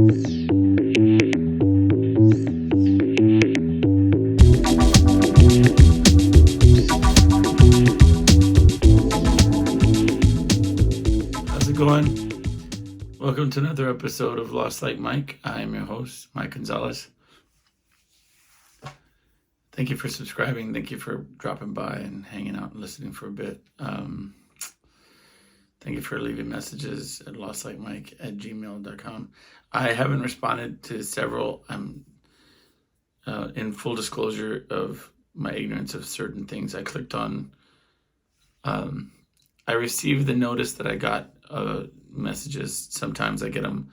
How's it going? Welcome to another episode of Lost Like Mike. I'm your host, Mike Gonzalez. Thank you for subscribing. Thank you for dropping by and hanging out and listening for a bit. Thank you for leaving messages at lostlikemike@gmail.com. I haven't responded to several. I'm in full disclosure of my ignorance of certain things. I clicked on, I received the notice that I got messages. Sometimes I get them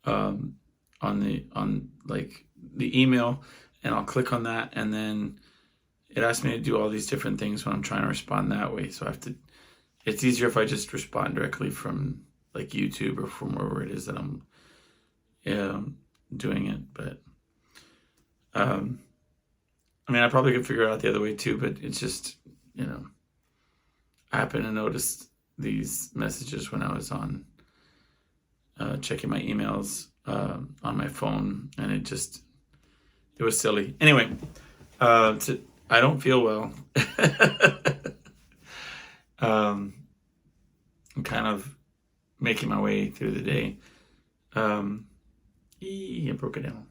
on the email, and I'll click on that, and then it asks me to do all these different things when I'm trying to respond that way. So I have to. It's easier if I just respond directly from like YouTube or from wherever it is that I'm doing it. But I mean, I probably could figure it out the other way too. But it's just, I happen to notice these messages when I was on checking my emails on my phone, and it was silly. Anyway, I don't feel well. I'm kind of making my way through the day. I broke it down.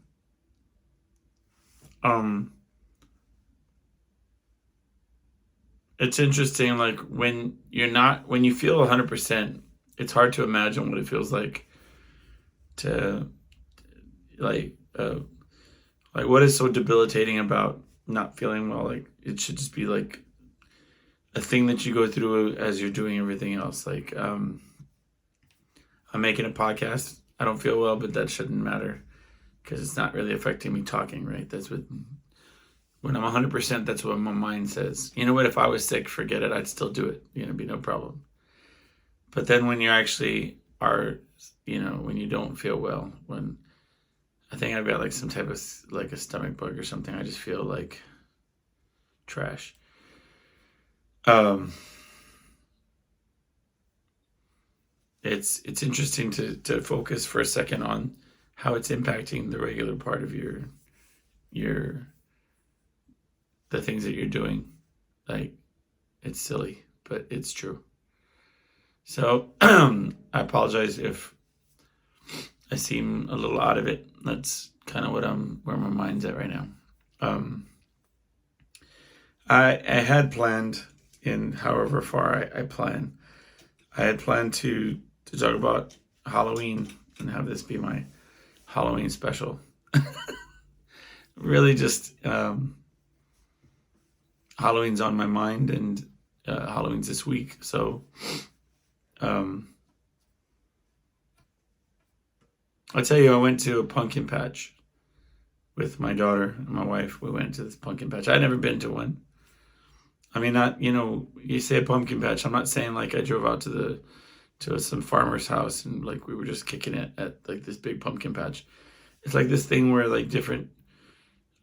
It's interesting, like when you feel 100%, it's hard to imagine what it feels like to what is so debilitating about not feeling well. Like it should just be like a thing that you go through as you're doing everything else. Like I'm making a podcast. I don't feel well, but that shouldn't matter because it's not really affecting me talking, right? That's what, when I'm 100%, that's what my mind says. You know what? If I was sick, forget it. I'd still do it. It'd be no problem. But then when you actually are, when you don't feel well, when I think I've got like some type of like a stomach bug or something, I just feel like trash. It's interesting to focus for a second on how it's impacting the regular part of the things that you're doing. Like, it's silly, but it's true. So I apologize if I seem a little out of it. That's kind of where my mind's at right now. I had planned, in however far I plan, I had planned to talk about Halloween and have this be my Halloween special. Really just Halloween's on my mind, and Halloween's this week. So I'll tell you, I went to a pumpkin patch with my daughter and my wife. We went to this pumpkin patch. I'd never been to one. I mean, not, you say a pumpkin patch. I'm not saying like I drove out to some farmer's house and like we were just kicking it at like this big pumpkin patch. It's like this thing where like different,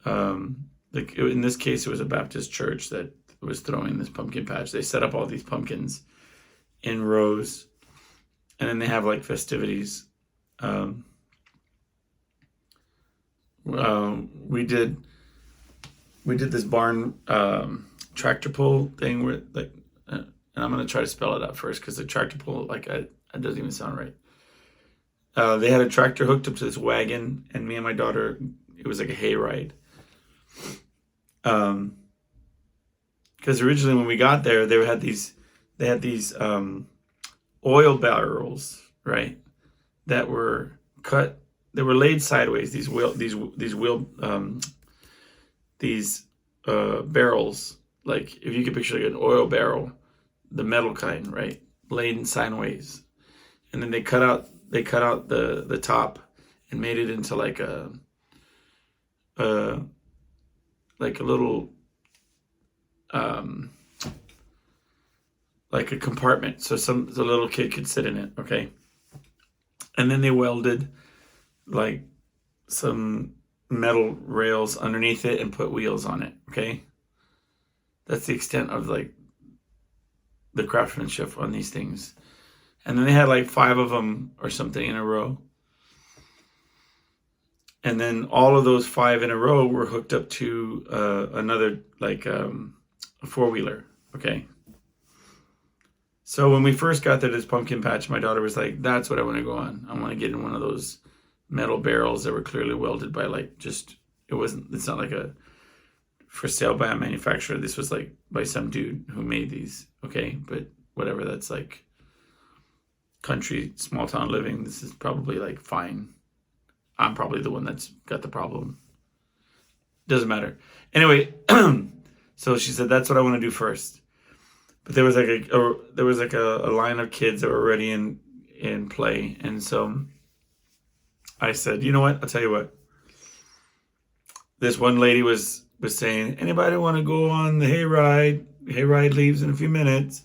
like in this case, it was a Baptist church that was throwing this pumpkin patch. They set up all these pumpkins in rows, and then they have like festivities. We did this barn tractor pull thing where like, and I'm gonna try to spell it out first because the tractor pull it doesn't even sound right. They had a tractor hooked up to this wagon, and me and my daughter, it was like a hay ride. Because originally when we got there, they had these oil barrels, right, that were cut. They were laid sideways. These barrels, like if you could picture like an oil barrel, the metal kind, right, laid sideways, and then they cut out the top and made it into like a little like a compartment, so the little kid could sit in it, okay? And then they welded like some metal rails underneath it and put wheels on it, okay? That's the extent of like the craftsmanship on these things. And then they had like 5 of them or something in a row. And then all of those 5 in a row were hooked up to another, like a 4-wheeler. Okay. So when we first got there to this pumpkin patch, my daughter was like, that's what I want to go on. I want to get in one of those metal barrels that were clearly welded by like just, it's not like a for sale by a manufacturer. This was like by some dude who made these. Okay. But whatever, that's like country, small town living. This is probably like fine. I'm probably the one that's got the problem. Doesn't matter. Anyway, so she said, that's what I want to do first. But there was like a line of kids that were already in play. And so I said, you know what? I'll tell you what. This one lady was saying, anybody want to go on the hayride? Hayride leaves in a few minutes.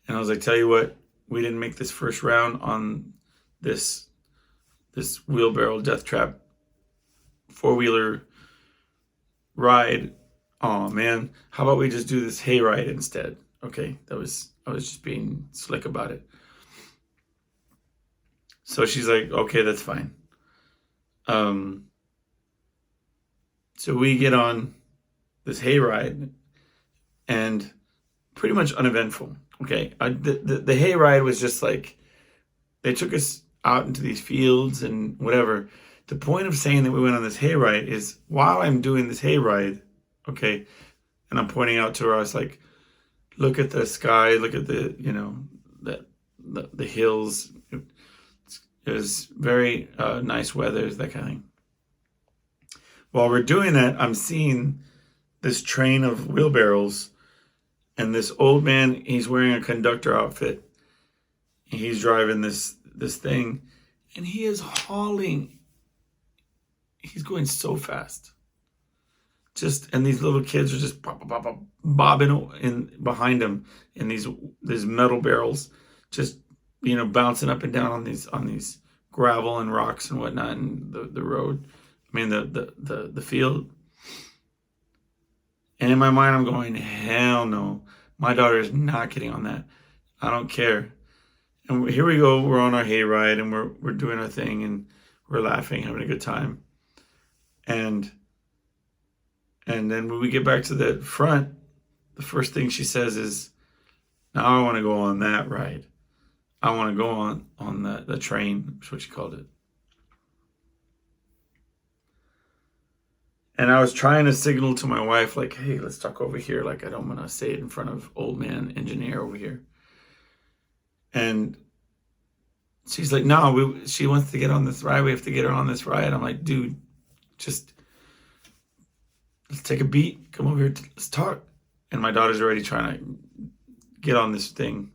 And I was like, tell you what, we didn't make this first round on this wheelbarrow death trap 4-wheeler ride. Oh man, how about we just do this hayride instead? Okay, I was just being slick about it. So she's like, okay, that's fine. So we get on this hayride, and pretty much uneventful. Okay, the hayride was just like, they took us out into these fields and whatever. The point of saying that we went on this hayride is while I'm doing this hayride, okay, and I'm pointing out to her, I was like, look at the sky, look at the, the hills. It was very nice weather, that kind of thing. While we're doing that, I'm seeing this train of wheelbarrows, and this old man, he's wearing a conductor outfit. He's driving this thing, and he is hauling. He's going so fast. And these little kids are just bobbing in behind him in these metal barrels, just bouncing up and down on these gravel and rocks and whatnot, and the road. I mean the field. And in my mind, I'm going, hell no, my daughter is not getting on that. I don't care. And here we go. We're on our hayride, and we're doing our thing, and we're laughing, having a good time. And then when we get back to the front, the first thing she says is, now I want to go on that ride. I want to go on the train, is what she called it. And I was trying to signal to my wife, like, hey, let's talk over here. Like, I don't want to say it in front of old man engineer over here. And she's like, no, she wants to get on this ride. We have to get her on this ride. I'm like, dude, just let's take a beat. Come over here. Let's talk. And my daughter's already trying to get on this thing.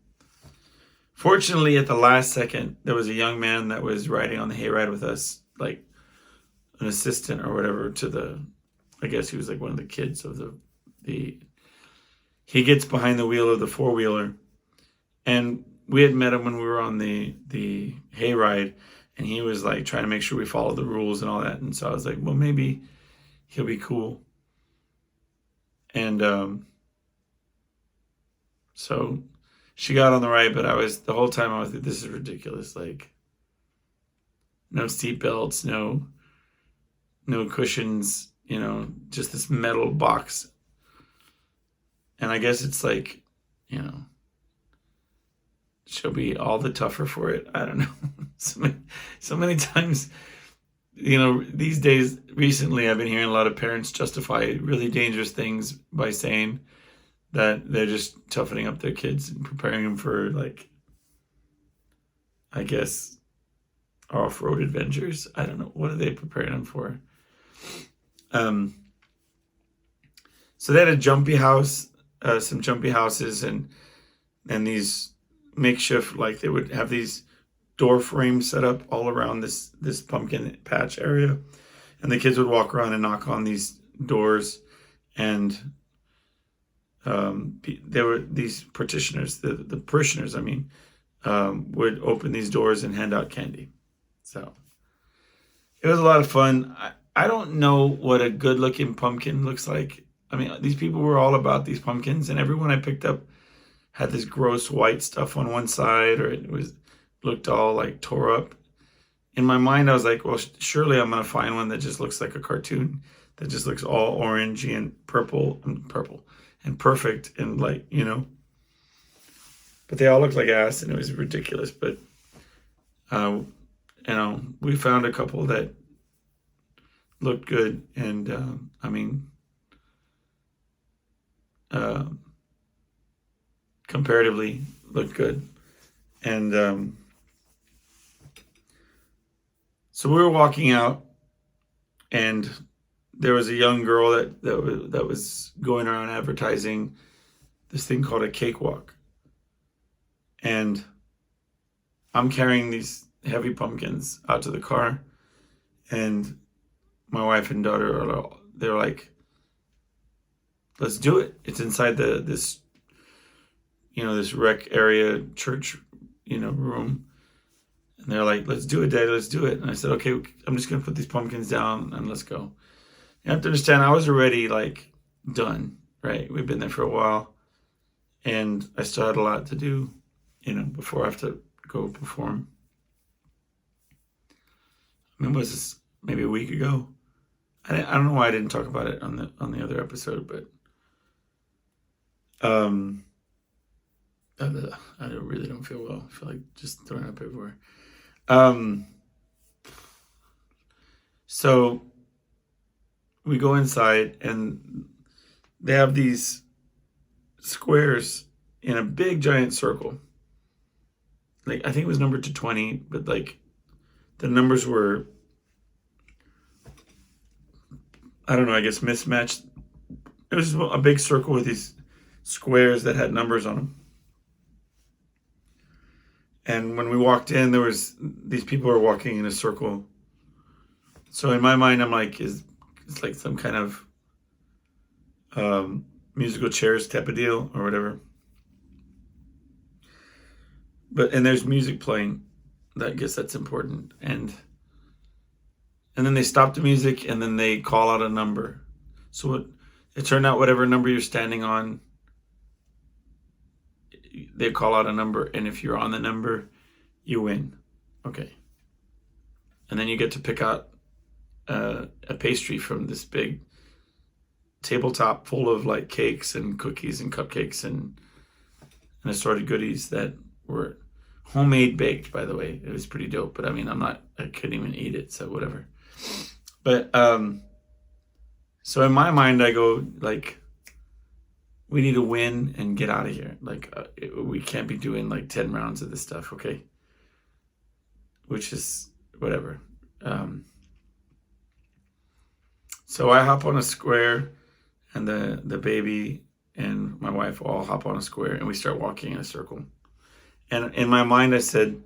Fortunately, at the last second, there was a young man that was riding on the hayride with us, like an assistant or whatever I guess he was like one of the kids of he gets behind the wheel of the 4-wheeler. And we had met him when we were on the hayride, and he was like trying to make sure we follow the rules and all that. And so I was like, well, maybe he'll be cool. And so she got on the ride, but the whole time I was like, this is ridiculous. Like, no seat belts, no cushions, just this metal box. And I guess it's like, she'll be all the tougher for it. I don't know. So many times, these days, recently, I've been hearing a lot of parents justify really dangerous things by saying that they're just toughening up their kids and preparing them for, like, I guess, off-road adventures. I don't know. What are they preparing them for? So they had a jumpy house, some jumpy houses, and these makeshift, like they would have these door frames set up all around this pumpkin patch area, and the kids would walk around and knock on these doors, and there were these parishioners, the parishioners, would open these doors and hand out candy. So it was a lot of fun. I don't know what a good looking pumpkin looks like. These people were all about these pumpkins, and everyone I picked up had this gross white stuff on one side, or it looked all like tore up in my mind, I was like, well, surely I'm going to find one that just looks like a cartoon, that just looks all orangey and purple and perfect and like, but they all looked like ass and it was ridiculous. But, we found a couple that looked good. And, uh, comparatively looked good. And, so we were walking out, and there was a young girl that was going around advertising this thing called a cakewalk. And I'm carrying these heavy pumpkins out to the car, and my wife and daughter they're like, let's do it. It's inside this rec area church, room. And they're like, let's do it, Daddy, let's do it. And I said, okay, I'm just going to put these pumpkins down and let's go. You have to understand, I was already like done, right? We've been there for a while, and I still had a lot to do, before I have to go perform. Was this maybe a week ago? I don't know why I didn't talk about it on the other episode, but I really don't feel well. I feel like just throwing up everywhere. So we go inside, and they have these squares in a big giant circle. Like, I think it was numbered to 20, but like the numbers were, I don't know, I guess mismatched. It was a big circle with these squares that had numbers on them. And when we walked in, these people were walking in a circle. So in my mind, I'm like, it's like some kind of musical chairs type of deal or whatever. And there's music playing. I guess that's important. And then they stop the music, and then they call out a number. So it turned out whatever number you're standing on, they call out a number, and if you're on the number, you win. Okay. And then you get to pick out a pastry from this big tabletop full of like cakes and cookies and cupcakes and assorted goodies that were homemade baked, by the way. It was pretty dope, but I couldn't even eat it, so whatever. But so in my mind, I go like, we need to win and get out of here. Like, we can't be doing like 10 rounds of this stuff, okay? Which is whatever. So I hop on a square, and the baby and my wife all hop on a square, and we start walking in a circle. And in my mind, I said,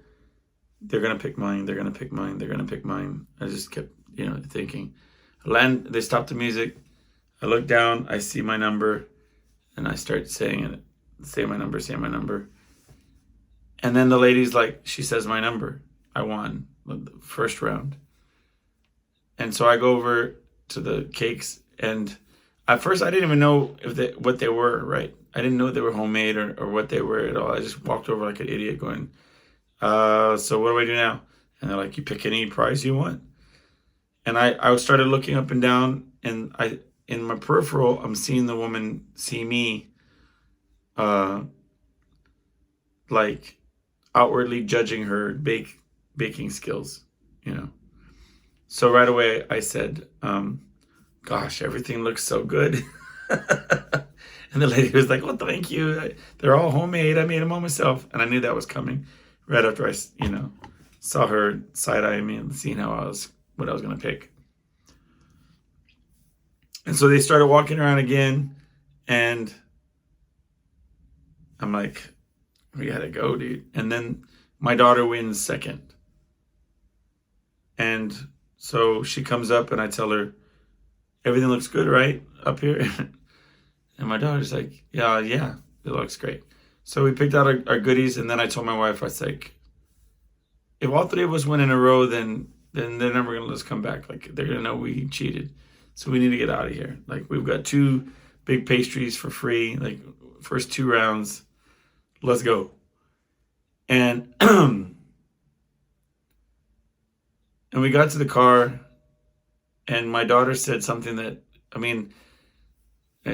they're going to pick mine. They're going to pick mine. They're going to pick mine. I just kept, thinking. They stopped the music. I look down. I see my number. And I start saying it. Say my number. And then the lady's like, she says my number. I won the first round. And so I go over to the cakes. And at first, I didn't even know what they were, right? I didn't know they were homemade or what they were at all. I just walked over like an idiot going, so what do I do now? And they're like, you pick any prize you want. And I started looking up and down, and in my peripheral, I'm seeing the woman see me, like outwardly judging her baking skills, So right away I said, gosh, everything looks so good. And the lady was like, well, thank you. They're all homemade. I made them all myself. And I knew that was coming right after I, saw her side-eyeing me and seeing what I was going to pick. And so they started walking around again. And I'm like, we got to go, dude. And then my daughter wins second. And so she comes up, and I tell her, everything looks good, right? Up here. And my daughter's like, yeah, it looks great. So we picked out our goodies, and then I told my wife, I was like, if all three of us win in a row, then they're never going to let us come back. Like, they're going to know we cheated. So we need to get out of here. Like, we've got 2 big pastries for free, like, first 2 rounds. Let's go. And And we got to the car, and my daughter said something that, I mean,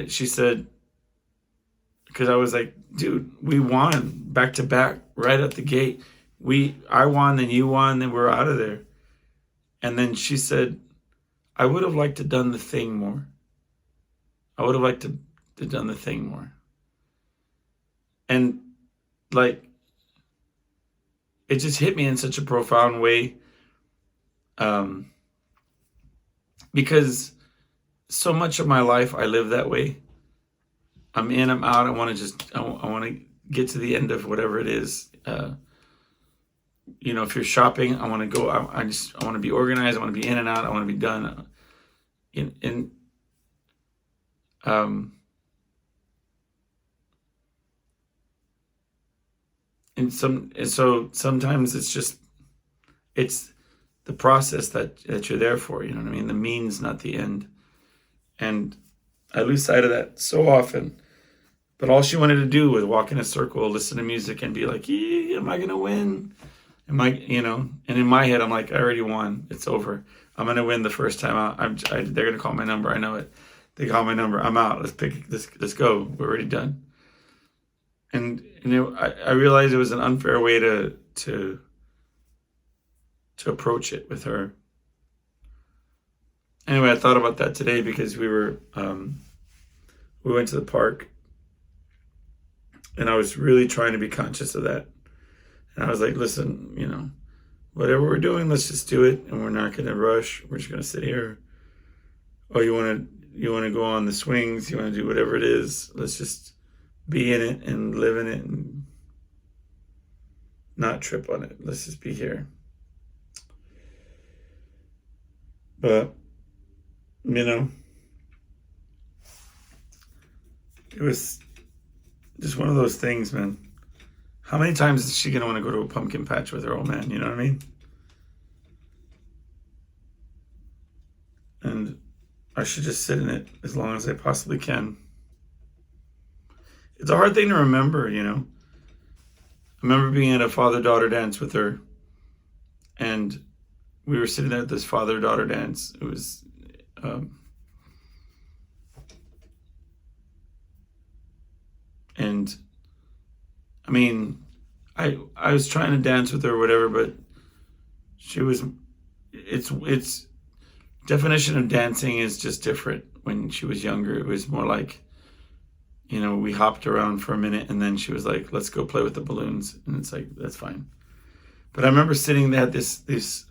she said, because I was like, dude, we won back to back right at the gate. I won, then you won, then we're out of there. And then she said, I would have liked to done the thing more. I would have liked to done the thing more. And like, it just hit me in such a profound way. Because so much of my life I live that way. I'm in, I'm out. I want to get to the end of whatever it is. If you're shopping, I want to go. I want to be organized. I want to be in and out. I want to be done. So sometimes it's the process that you're there for. You know what I mean? The means, not the end. And I lose sight of that so often. But all she wanted to do was walk in a circle, listen to music, and be like, am I going to win? And in my head, I'm like, I already won. It's over. I'm going to win the first time out. They're going to call my number. I know it. They call my number. I'm out. Let's go. We're already done. And I realized it was an unfair way to approach it with her. Anyway, I thought about that today because we went to the park, and I was really trying to be conscious of that. And I was like, listen, whatever we're doing, let's just do it, and we're not going to rush. We're just going to sit here. Oh, you want to go on the swings? You want to do whatever it is? Let's just be in it and live in it and not trip on it. Let's just be here. But, it was just one of those things, man. How many times is she going to want to go to a pumpkin patch with her old man? You know what I mean? And I should just sit in it as long as I possibly can. It's a hard thing to remember, I remember being at a father-daughter dance with her, and we were sitting there at this father-daughter dance. It was, and I mean, I was trying to dance with her or whatever, but it's definition of dancing is just different. When she was younger, it was more like, we hopped around for a minute, and then she was like, let's go play with the balloons. And it's like, that's fine. But I remember sitting there at this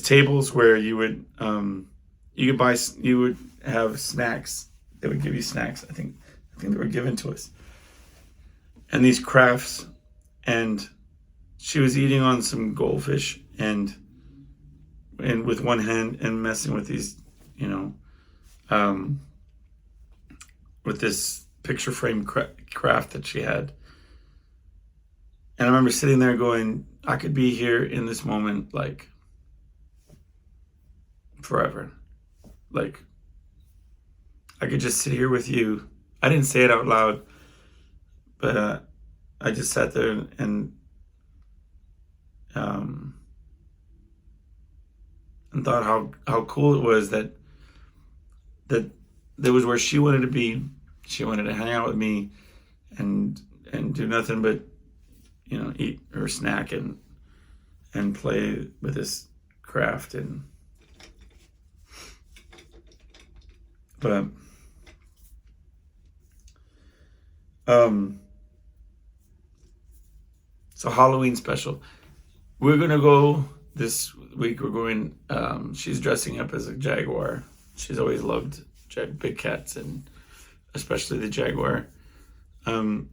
tables where you would have snacks. They would give you snacks. I think they were given to us. And these crafts, and she was eating on some goldfish and with one hand and messing with these, with this picture frame craft that she had. And I remember sitting there going, I could be here in this moment, like, forever. Like, I could just sit here with you. I didn't say it out loud, but I just sat there and thought how cool it was that there was where she wanted to be. She wanted to hang out with me and do nothing but eat her snack and play with this craft. But so Halloween special, we're gonna go this week. We're going, she's dressing up as a jaguar. She's always loved big cats, and especially the jaguar. And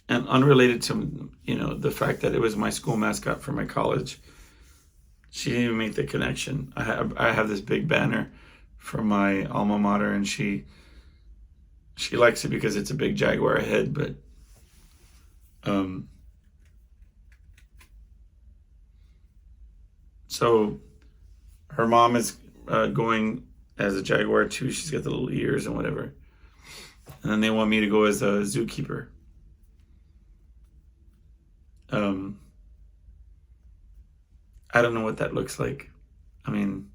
unrelated to, the fact that it was my school mascot for my college, she didn't even make the connection. I have this big banner from my alma mater, and she likes it because it's a big jaguar head, but so her mom is going as a jaguar too. She's got the little ears and whatever. And then they want me to go as a zookeeper. I don't know what that looks like. I mean,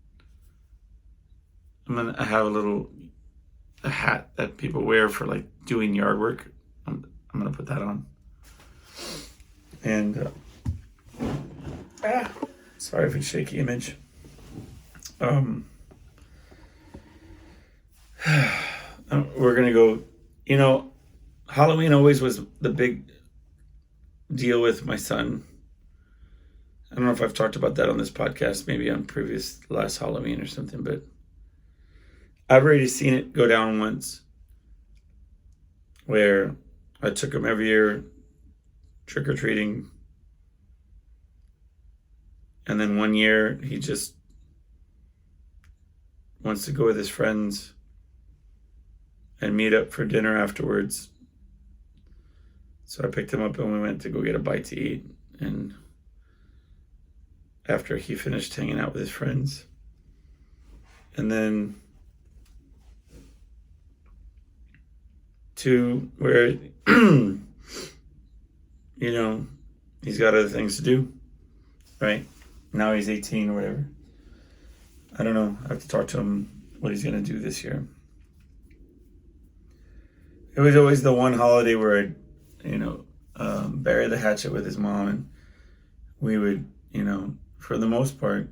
I have a hat that people wear for like doing yard work. I'm gonna put that on. And sorry for the shaky image. We're gonna go. You know, Halloween always was the big deal with my son. I don't know if I've talked about that on this podcast, maybe on previous last Halloween or something, but I've already seen it go down once where I took him every year trick-or-treating, and then one year he just wants to go with his friends and meet up for dinner afterwards. So I picked him up and we went to go get a bite to eat. And after he finished hanging out with his friends, and then to where, you know, he's got other things to do, right? Now he's 18 or whatever. I don't know. I have to talk to him what he's going to do this year. It was always the one holiday where I'd, bury the hatchet with his mom, and we would, for the most part,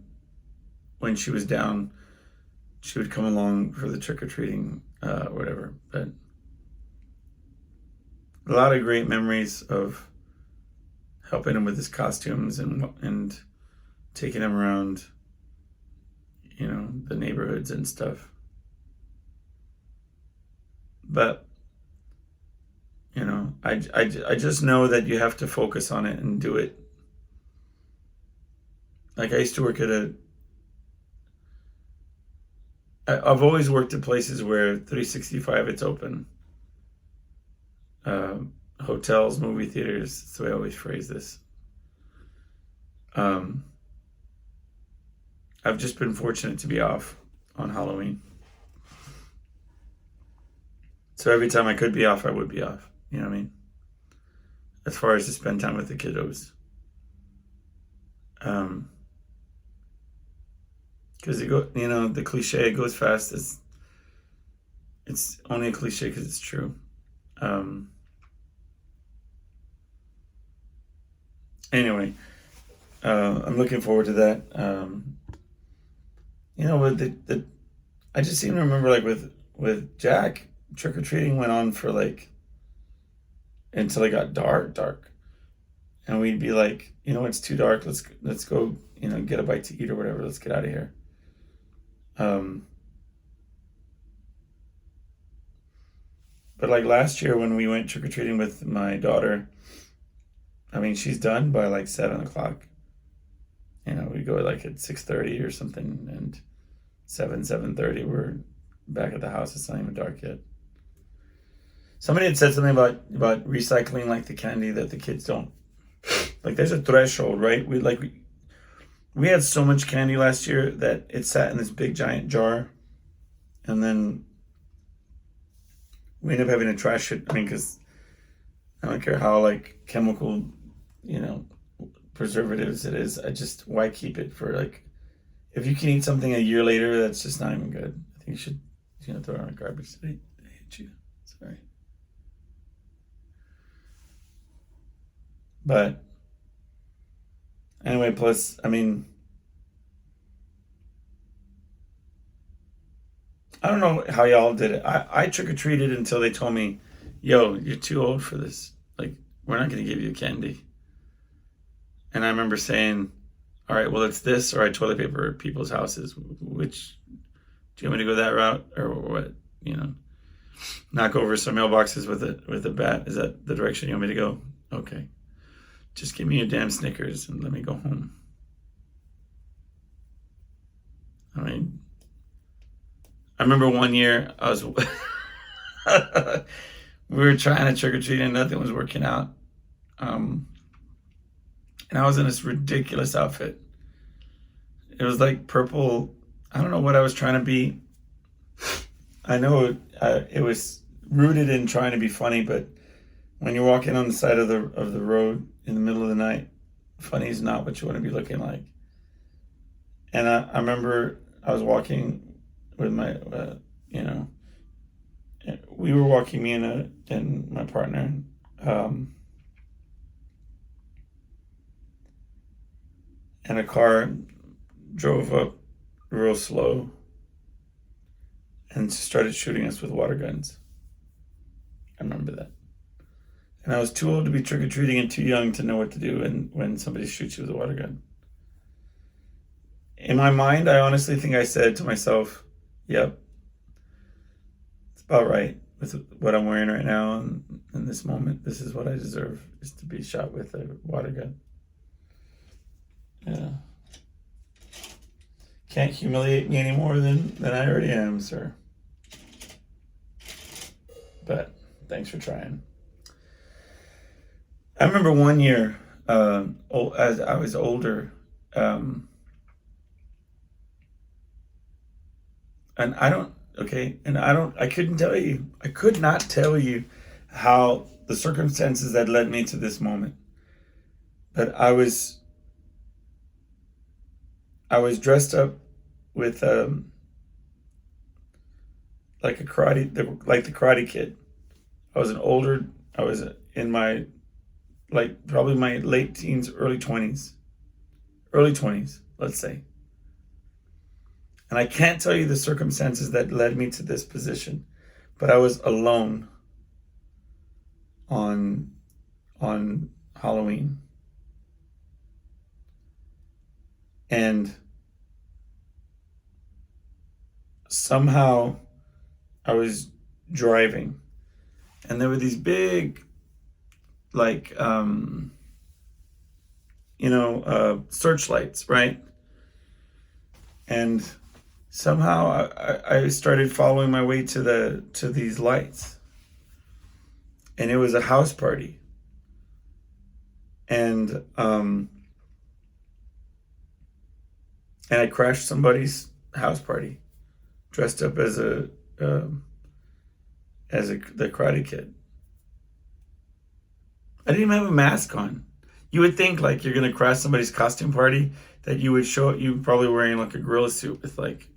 when she was down, she would come along for the trick-or-treating, whatever. But a lot of great memories of helping him with his costumes and taking him around, the neighborhoods and stuff. But I just know that you have to focus on it and do it. Like I used to work I've always worked at places where 365 it's open. Hotels, movie theaters, that's the way I always phrase this. I've just been fortunate to be off on Halloween. So every time I could be off, I would be off. You know what I mean? As far as to spend time with the kiddos. Because the cliche goes fast. It's only a cliche because it's true. Anyway, I'm looking forward to that. I just seem to remember like with Jack, trick or treating went on for like until it got dark, and we'd be like, it's too dark. Let's go, get a bite to eat or whatever. Let's get out of here. But like last year when we went trick or treating with my daughter, I mean, she's done by like 7:00. We go like at 6:30 or something, and 7:30 we're back at the house. It's not even dark yet. Somebody had said something about recycling, like the candy that the kids don't. Like there's a threshold, right? We had so much candy last year that it sat in this big giant jar, and then we ended up having to trash it. I mean, because I don't care how like chemical, preservatives it is. Why keep it for like, if you can eat something a year later, that's just not even good. I think you should, throw it on a garbage today. I hate you. Sorry. But anyway, plus, I mean, I don't know how y'all did it. I trick-or-treated until they told me, yo, you're too old for this. Like, we're not going to give you candy. And I remember saying, all right, well, it's this or I toilet paper people's houses. Which, do you want me to go that route or what? Knock over some mailboxes with a bat. Is that the direction you want me to go? Okay. Just give me your damn Snickers and let me go home. I mean, I remember one year I was, we were trying to trick or treat and nothing was working out. And I was in this ridiculous outfit. It was like purple. I don't know what I was trying to be. I know it was rooted in trying to be funny, but when you're walking on the side of the road in the middle of the night, funny is not what you want to be looking like. And I remember I was walking with my, you know, we were walking, me and my partner. Um, and a car drove up real slow and started shooting us with water guns. I remember that. And I was too old to be trick or treating and too young to know what to do when somebody shoots you with a water gun. In my mind, I honestly think I said to myself, yep, it's about right with what I'm wearing right now. And in this moment, this is what I deserve, is to be shot with a water gun. Yeah. Can't humiliate me any more than I already am, sir. But thanks for trying. I remember one year, as I was older, um, and I couldn't tell you, I could not tell you how the circumstances that led me to this moment. But I was dressed up with like a like the Karate Kid. I was in my, like, probably my late teens, early 20s, let's say. And I can't tell you the circumstances that led me to this position, but I was alone on Halloween. And somehow I was driving, and there were these big, like, searchlights, right? And somehow I started following my way to these lights, and it was a house party. And I crashed somebody's house party, dressed up as the Karate Kid. I didn't even have a mask on. You would think, like, you're gonna crash somebody's costume party, that you would show you probably wearing like a gorilla suit with, like,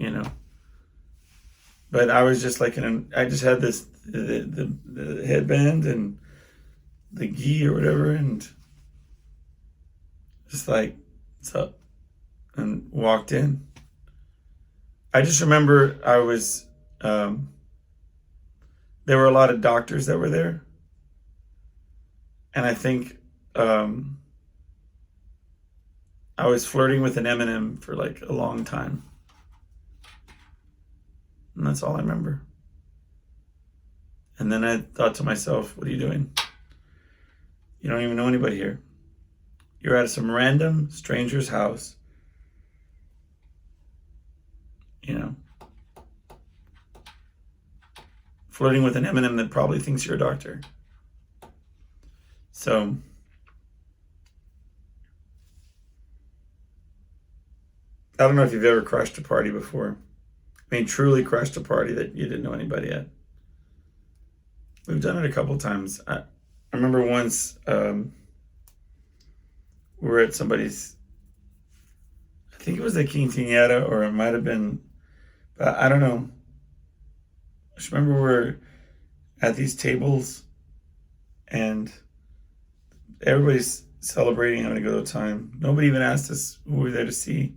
But I was just like I just had this the headband and the gi or whatever, and just like, what's up, and walked in. I just remember there were a lot of doctors that were there, and I think I was flirting with an M&M for like a long time, and that's all I remember. And then I thought to myself, what are you doing? You don't even know anybody here. You're at some random stranger's house, flirting with an M&M that probably thinks you're a doctor. So I don't know if you've ever crashed a party before. I mean, truly crashed a party that you didn't know anybody at. We've done it a couple times. I remember once we were at somebody's, I think it was a quinceañera, or it might have been, but I don't know. I just remember we're at these tables and everybody's celebrating, having a good old time. Nobody even asked us who we were there to see,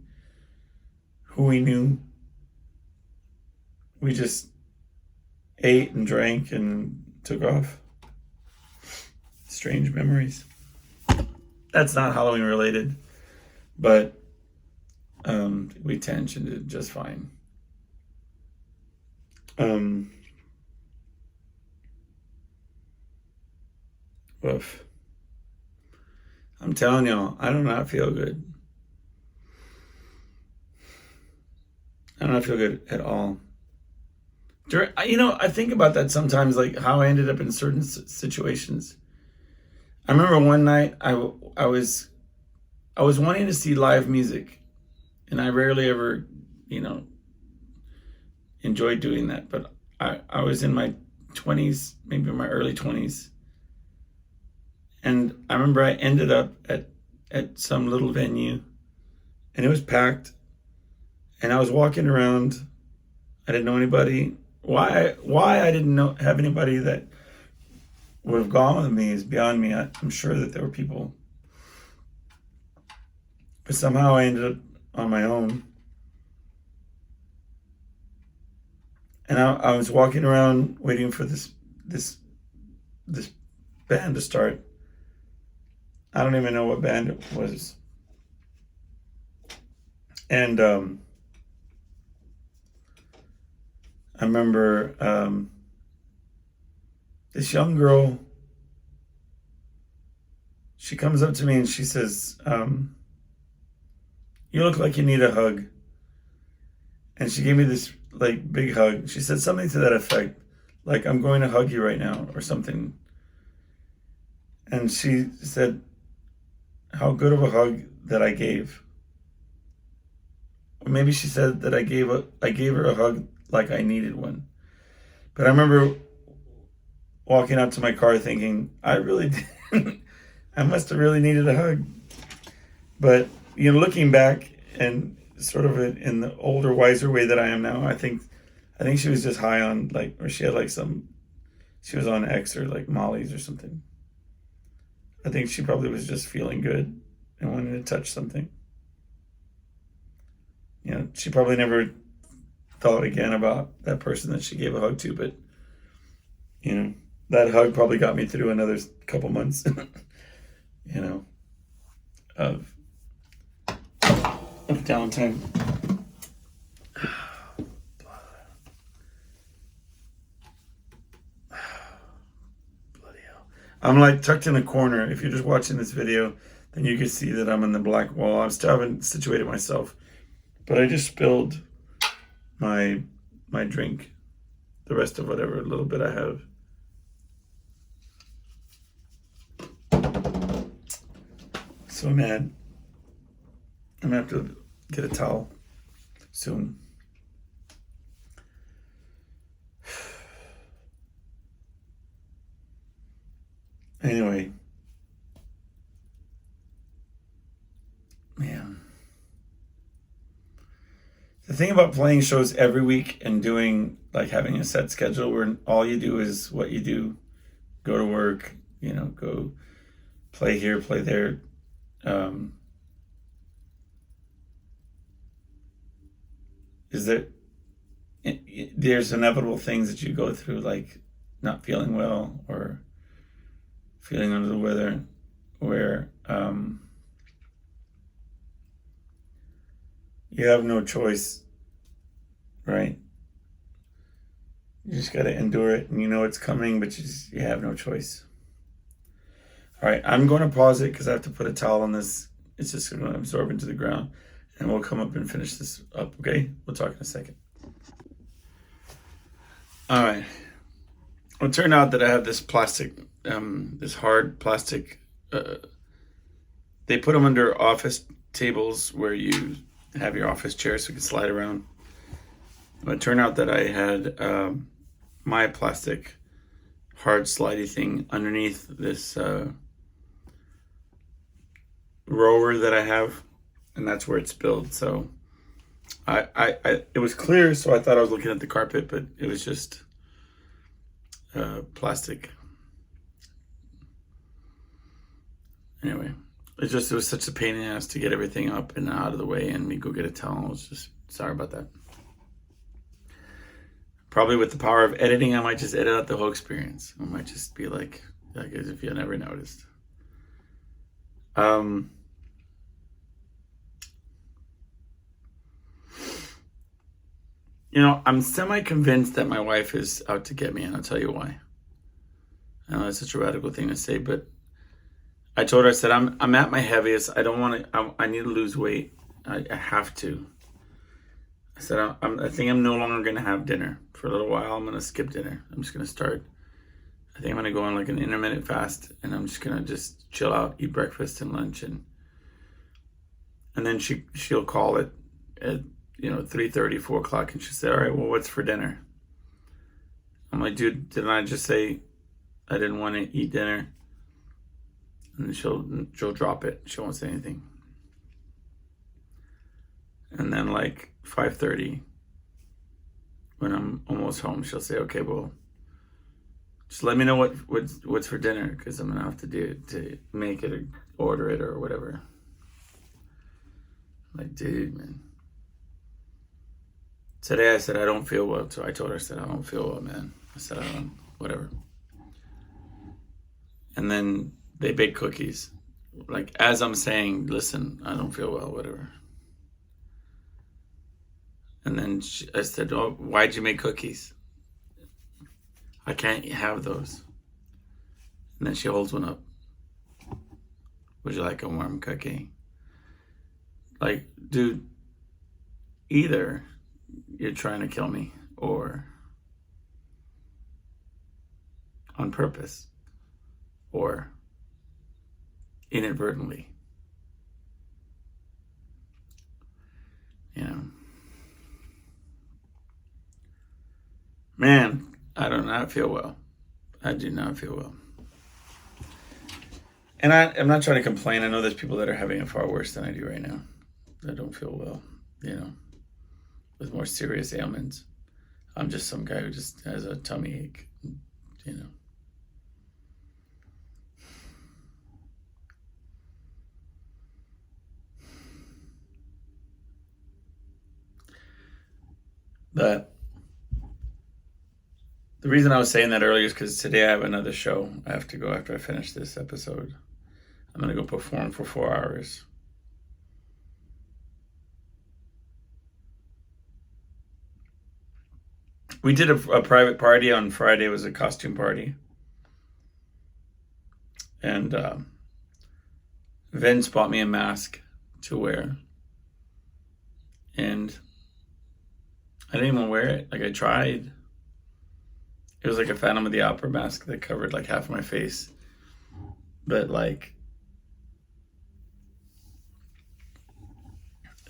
who we knew. We just ate and drank and took off. Strange memories. That's not Halloween related, but we tangented it just fine. Woof. I'm telling y'all, I do not feel good. I do not feel good at all. I think about that sometimes, like how I ended up in certain situations. I remember one night I was wanting to see live music, and I rarely ever, enjoy doing that. But I was in my 20s, maybe my early 20s, and I remember I ended up at some little venue, and it was packed, And I was walking around. I didn't know anybody. Why I didn't have anybody that would have gone with me is beyond me. I'm sure that there were people, but somehow I ended up on my own. And I was walking around waiting for this band to start. I don't even know what band it was. And I remember this young girl, she comes up to me and she says, you look like you need a hug. And she gave me this like big hug. She said something to that effect, like, I'm going to hug you right now, or something. And she said how good of a hug that I gave. Or maybe she said that I gave her a hug like I needed one. But I remember walking out to my car thinking, I really did. I must have really needed a hug. But, looking back and sort of in the older, wiser way that I am now, I think she was just high on or she had she was on X or like Molly's or something. I think she probably was just feeling good and wanted to touch something. She probably never thought again about that person that she gave a hug to, but that hug probably got me through another couple months, of downtime. Bloody hell. I'm like tucked in a corner. If you're just watching this video, then you can see that I'm in the black wall. I still haven't situated myself, but I just spilled my drink, the rest of whatever little bit I have. So mad. I'm gonna have to get a towel soon. Anyway, man. The thing about playing shows every week and having a set schedule where all you do is what you do, go to work, go play here, play there. There's inevitable things that you go through, like not feeling well or feeling under the weather, where you have no choice, right? You just got to endure it, and it's coming, but you have no choice. All right, I'm going to pause it because I have to put a towel on this. It's just going to absorb into the ground, and we'll come up and finish this up, okay? We'll talk in a second. All right. Well, it turned out that I have this plastic, this hard plastic. They put them under office tables where you have your office chair so you can slide around. But it turned out that I had my plastic hard slidey thing underneath this rower that I have, and that's where it spilled. So it was clear, so I thought I was looking at the carpet, but it was just plastic. Anyway, it was such a pain in the ass to get everything up and out of the way and me go get a towel. I was just sorry about that. Probably with the power of editing, I might just edit out the whole experience. I might just be like as if you never noticed. I'm semi-convinced that my wife is out to get me, and I'll tell you why. I know that's such a radical thing to say, but I told her, I said, I'm at my heaviest. I don't want to, I need to lose weight. I have to. I said, I think I'm no longer going to have dinner for a little while. I'm going to skip dinner. I'm just going to start. I think I'm going to go on like an intermittent fast, and I'm just going to just chill out, eat breakfast and lunch. And then she'll call it at 3:30, 4 o'clock, and she said, all right, well, what's for dinner? I'm like, dude, didn't I just say I didn't want to eat dinner? And she'll drop it. She won't say anything. And then like 5:30, when I'm almost home, she'll say, "Okay, well, just let me know what's for dinner, because I'm gonna have to make it or order it or whatever." I'm like, dude, man. Today I said I don't feel well, so I told her, I said, "I don't feel well, man." I said, "I don't, whatever." And then they bake cookies. Like, as I'm saying, "Listen, I don't feel well, whatever." And then I said, "Oh, why'd you make cookies? I can't have those." And then she holds one up. "Would you like a warm cookie?" Like, dude, either you're trying to kill me or on purpose or inadvertently. You know, man, I do not feel well. I do not feel well. And I'm not trying to complain. I know there's people that are having it far worse than I do right now. That don't feel well, with more serious ailments. I'm just some guy who just has a tummy ache, you know. But the reason I was saying that earlier is because today I have another show. I have to go after I finish this episode. I'm going to go perform for 4 hours. We did a private party on Friday. It was a costume party. And Vince bought me a mask to wear. And I didn't even wear it. Like, I tried. It was like a Phantom of the Opera mask that covered like half of my face. But like,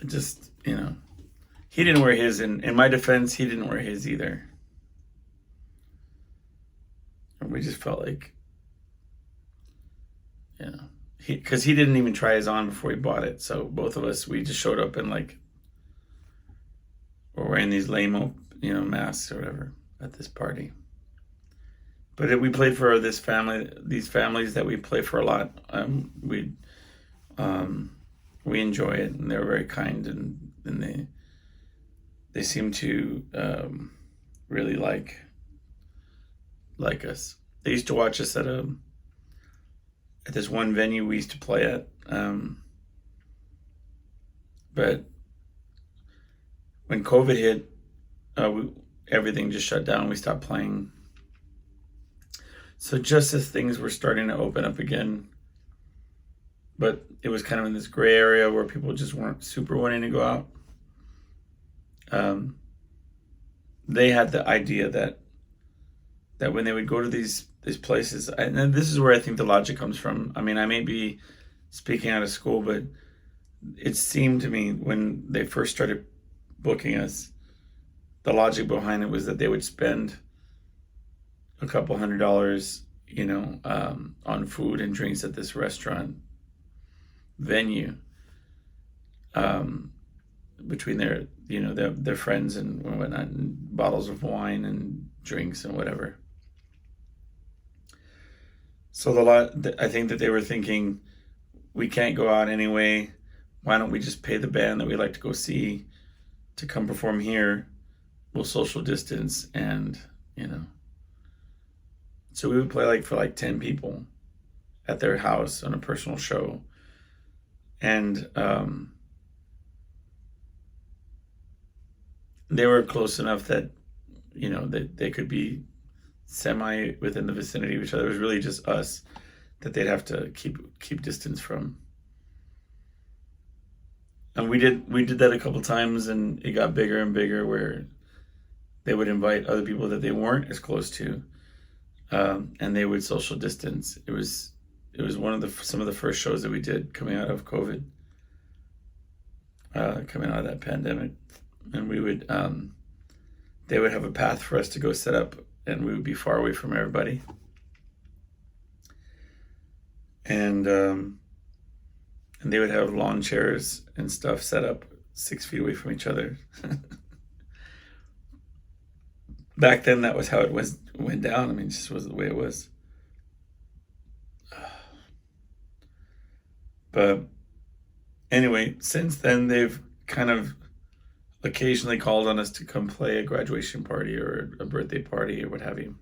just, he didn't wear his. In my defense, he didn't wear his either. And we just felt like, because he didn't even try his on before he bought it. So both of us, we just showed up and like, we're wearing these lame, masks or whatever at this party. But we played for these families that we play for a lot. We enjoy it, and they're very kind, and they seem to really like us. They used to watch us at this one venue we used to play at, but when COVID hit, everything just shut down. We stopped playing. So just as things were starting to open up again, but it was kind of in this gray area where people just weren't super wanting to go out. They had the idea that when they would go to these places, and this is where I think the logic comes from. I mean, I may be speaking out of school, but it seemed to me when they first started booking us, the logic behind it was that they would spend a couple $100, on food and drinks at this restaurant venue, between their friends and whatnot, and bottles of wine and drinks and whatever. So I think that they were thinking, we can't go out anyway. Why don't we just pay the band that we like to go see to come perform here? We'll social distance, and so we would play for 10 people at their house on a personal show. And they were close enough that, that they could be semi within the vicinity of each other. It was really just us that they'd have to keep distance from. And we did that a couple times, and it got bigger and bigger, where they would invite other people that they weren't as close to, and they would social distance. It was some of the first shows that we did coming out of COVID, coming out of that pandemic, and we would they would have a path for us to go set up, and we would be far away from everybody. And they would have lawn chairs and stuff set up 6 feet away from each other. Back then, that was how it went down. I mean, it just was the way it was. But anyway, since then, they've kind of occasionally called on us to come play a graduation party or a birthday party or what have you.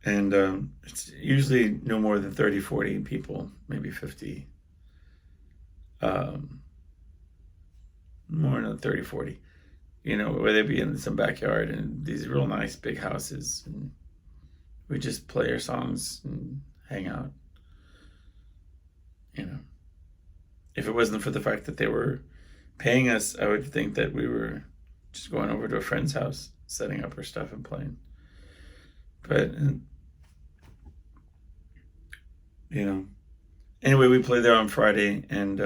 And it's usually no more than 30, 40 people, maybe 50. More than 30, 40. You know, where they'd be in some backyard and these real nice big houses. And we just play our songs and hang out. You know, if it wasn't for the fact that they were paying us, I would think that we were just going over to a friend's house, setting up our stuff and playing. But, you know, anyway, we played there on Friday, and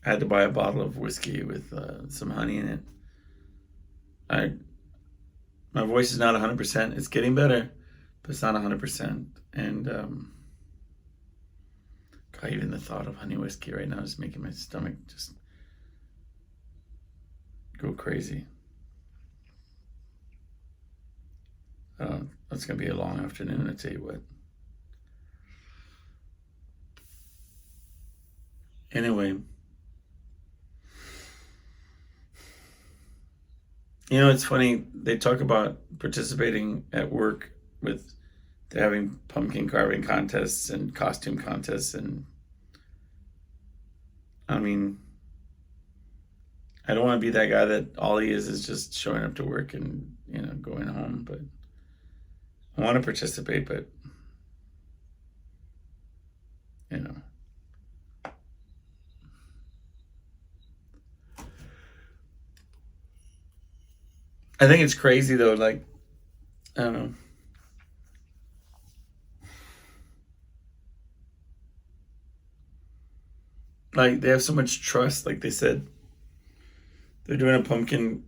I had to buy a bottle of whiskey with some honey in it. My voice is not 100%. It's getting better, but it's not 100%. And God, even the thought of honey whiskey right now is making my stomach just go crazy. That's going to be a long afternoon, I tell you what. Anyway, you know, it's funny. They talk about participating at work with having pumpkin carving contests and costume contests. And I mean, I don't want to be that guy that all he is just showing up to work and, you know, going home. But I want to participate, but, you know. I think it's crazy though, like, I don't know. Like they have so much trust, like they said. They're doing a pumpkin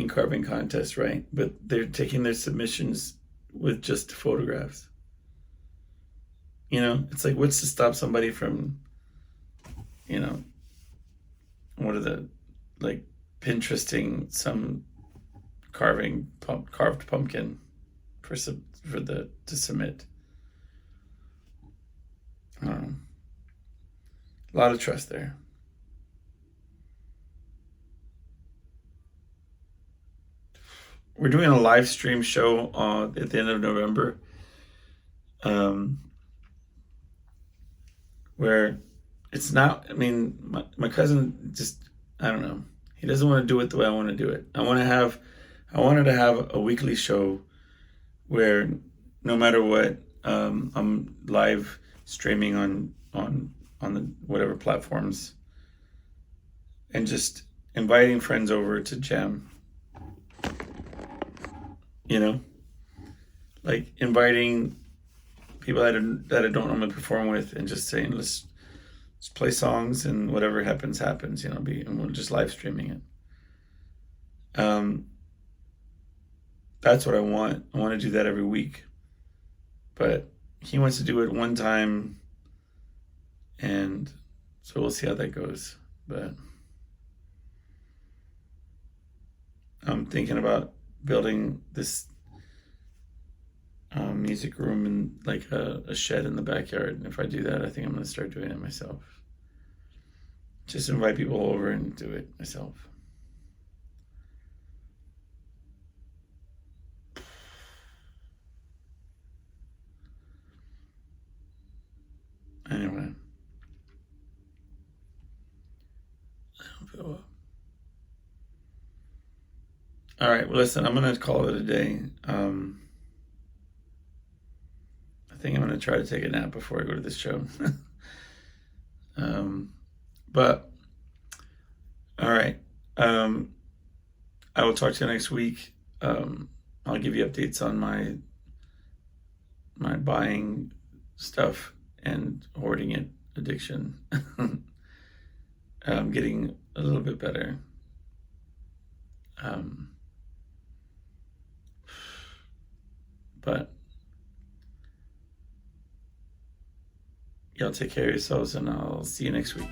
carving contest, right? But they're taking their submissions with just photographs. You know, it's like what's to stop somebody from, you know, what are the like Pinteresting some carved pumpkin for to submit. I don't know. A lot of trust there. We're doing a live stream show at the end of November, where it's not. I mean, my cousin just, I don't know. He doesn't want to do it the way I want to do it. I wanted to have a weekly show where no matter what, I'm live streaming on the whatever platforms and just inviting friends over to jam. You know, like inviting people that I don't normally perform with and just saying let's play songs and whatever happens happens. You know, and we're just live streaming it. That's what I want. I want to do that every week. But he wants to do it one time, and so we'll see how that goes. But I'm thinking about building this music room in like a shed in the backyard. And if I do that, I think I'm going to start doing it myself. Just invite people over and do it myself. Anyway, I don't feel well. All right, well, listen, I'm going to call it a day. I think I'm going to try to take a nap before I go to this show. But, all right. I will talk to you next week. I'll give you updates on my buying stuff and hoarding it addiction. Getting a little bit better. But y'all take care of yourselves, and I'll see you next week.